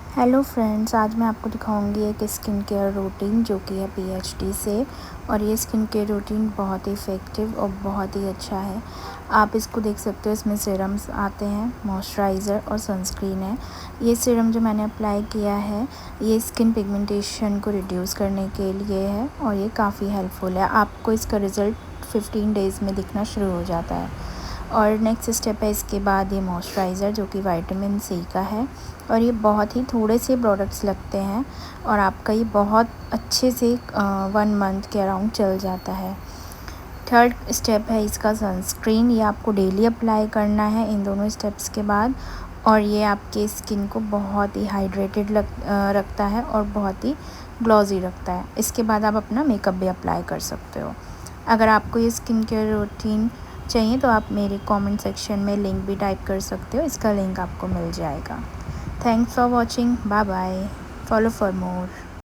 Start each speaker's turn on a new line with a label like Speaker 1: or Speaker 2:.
Speaker 1: Hello friends, आज मैं आपको दिखाऊंगी एक स्किन केयर रूटीन जो कि है पीएचडी से। और ये स्किन केयर रूटीन बहुत ही इफ़ेक्टिव और बहुत ही अच्छा है। आप इसको देख सकते हो, इसमें सीरम्स आते हैं, मॉइस्चराइज़र और सनस्क्रीन है। ये सीरम जो मैंने अप्लाई किया है ये स्किन पिगमेंटेशन को रिड्यूस करने के लिए है और ये काफ़ी हेल्पफुल है। आपको इसका रिज़ल्ट 15 डेज़ में दिखना शुरू हो जाता है। और नेक्स्ट स्टेप है इसके बाद ये मॉइस्चराइज़र जो कि विटामिन सी का है। और ये बहुत ही थोड़े से प्रोडक्ट्स लगते हैं और आपका ये बहुत अच्छे से 1 मंथ के अराउंड चल जाता है। थर्ड स्टेप है इसका सनस्क्रीन। ये आपको डेली अप्लाई करना है इन दोनों स्टेप्स के बाद। और ये आपके स्किन को बहुत ही हाइड्रेटेड रखता है और बहुत ही ग्लॉसी रखता है। इसके बाद आप अपना मेकअप भी अप्लाई कर सकते हो। अगर आपको ये स्किन केयर रूटीन चाहिए तो आप मेरे कमेंट सेक्शन में लिंक भी टाइप कर सकते हो, इसका लिंक आपको मिल जाएगा। Thanks for watching, bye bye, follow for more.